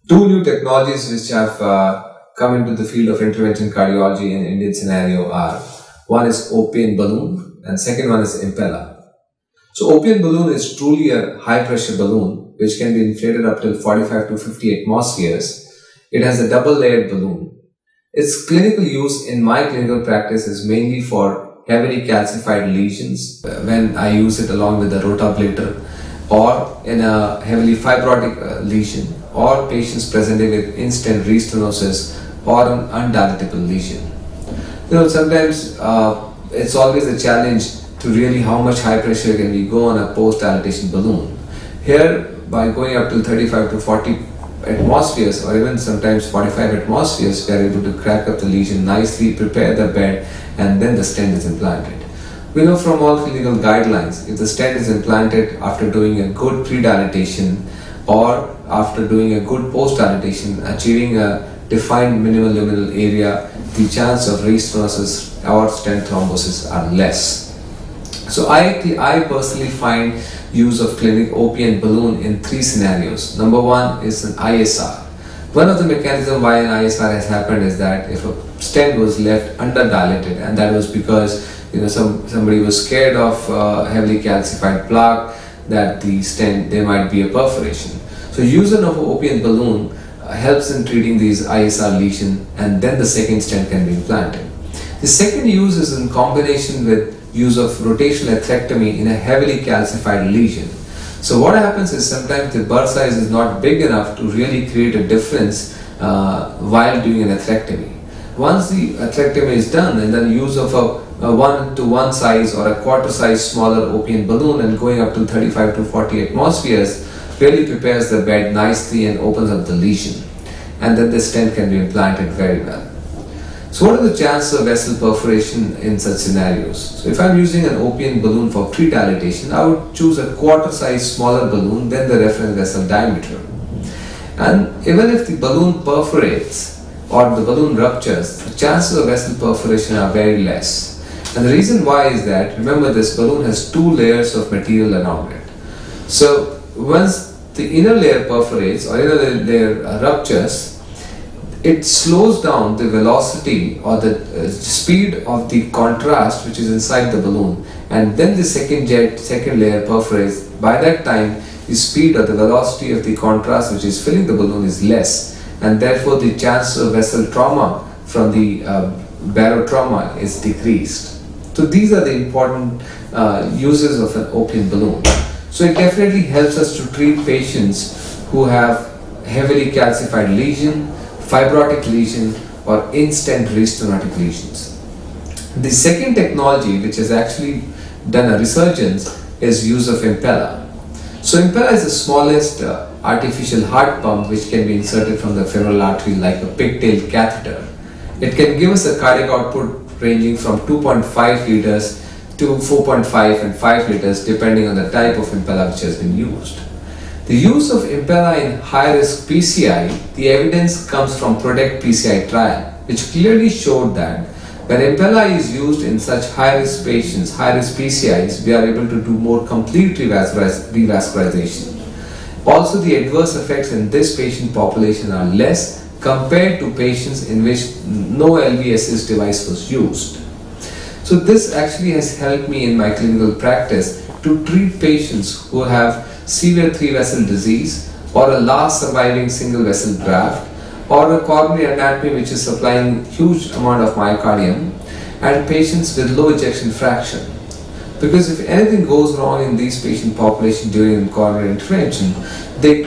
Two new technologies which have come into the field of intervention cardiology in Indian scenario are, one is Opian balloon and second one is Impella. So Opian balloon is truly a high pressure balloon which can be inflated up till 45 to 50 atmospheres. It has a double layered balloon. Its clinical use in my clinical practice is mainly for heavily calcified lesions when I use it along with the rotablator, or in a heavily fibrotic lesion, or patients presenting with in-stent restenosis or an undilatable lesion. Sometimes it's always a challenge to really how much high pressure can we go on a post-dilatation balloon. Here, by going up to 35 to 40 atmospheres or even sometimes 45 atmospheres, we are able to crack up the lesion nicely, prepare the bed, and then the stent is implanted. We know from all clinical guidelines, if the stent is implanted after doing a good pre-dilatation or after doing a good post-dilatation, achieving a defined minimal luminal area, the chance of restenosis or stent thrombosis are less. So I personally find use of clinic Opian balloon in three scenarios. Number one is an ISR. One of the mechanisms why an ISR has happened is that if a stent was left underdilated, and that was because somebody was scared of heavily calcified plaque, that the stent there might be a perforation. So use of Opian balloon helps in treating these ISR lesion, and then the second stent can be implanted. The second use is in combination with use of rotational atherectomy in a heavily calcified lesion. So what happens is sometimes the burr size is not big enough to really create a difference while doing an atherectomy. Once the atherectomy is done, and then use of a 1:1 size or a quarter size smaller Opian balloon and going up to 35 to 40 atmospheres really prepares the bed nicely and opens up the lesion, and then the stent can be implanted very well. So what are the chances of vessel perforation in such scenarios? So if I'm using an Opian balloon for pre-dilatation, I would choose a quarter size smaller balloon than the reference vessel diameter. And even if the balloon perforates or the balloon ruptures, the chances of vessel perforation are very less. And the reason why is that, remember, this balloon has two layers of material around it. So once the inner layer perforates or inner layer ruptures, it slows down the velocity or the speed of the contrast which is inside the balloon, and then the second layer perforates. By that time, the speed or the velocity of the contrast which is filling the balloon is less, and therefore the chance of vessel trauma from the barotrauma is decreased. So these are the important uses of an Opian balloon. So it definitely helps us to treat patients who have heavily calcified lesion, fibrotic lesion, or in-stent restenotic lesions. The second technology which has actually done a resurgence is use of Impella. So Impella is the smallest artificial heart pump which can be inserted from the femoral artery like a pigtail catheter. It can give us a cardiac output ranging from 2.5 liters to 4.5 and 5 liters depending on the type of Impella which has been used. The use of Impella in high-risk PCI, the evidence comes from PROTECT PCI trial, which clearly showed that when Impella is used in such high-risk patients, high-risk PCIs, we are able to do more complete revascularization. Also, the adverse effects in this patient population are less compared to patients in which no LV assist device was used. So this actually has helped me in my clinical practice to treat patients who have severe 3-vessel disease, or a last surviving single vessel graft, or a coronary anatomy which is supplying huge amount of myocardium, and patients with low ejection fraction. Because if anything goes wrong in these patient population during coronary intervention, they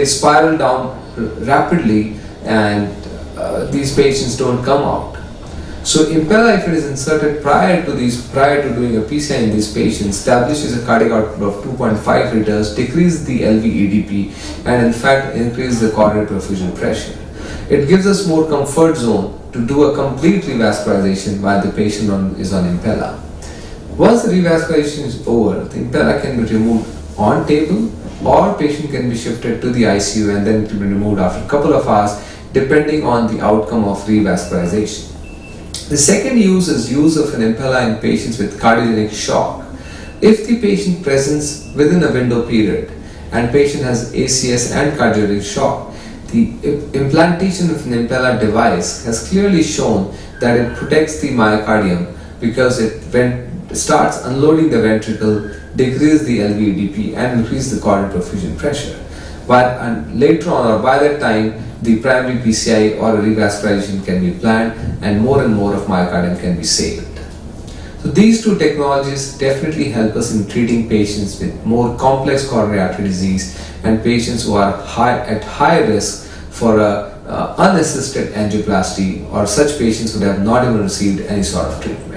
spiral down rapidly, and these patients don't come out. So Impella, if it is inserted prior to doing a PCI in these patients, establishes a cardiac output of 2.5 liters, decreases the LV EDP, and in fact increases the coronary perfusion pressure. It gives us more comfort zone to do a complete revascularization while the patient is on Impella. Once the revascularization is over, the Impella can be removed on table, or patient can be shifted to the ICU and then to be removed after a couple of hours depending on the outcome of revascularization. The second use is use of an Impella in patients with cardiogenic shock. If the patient presents within a window period and patient has ACS and cardiac shock, the implantation of an Impella device has clearly shown that it protects the myocardium because it starts unloading the ventricle, decrease the LVEDP and increase the coronary perfusion pressure. And later on, or by that time, the primary PCI or revascularization can be planned and more of myocardium can be saved. So these two technologies definitely help us in treating patients with more complex coronary artery disease and patients who are at high risk for unassisted angioplasty, or such patients would have not even received any sort of treatment.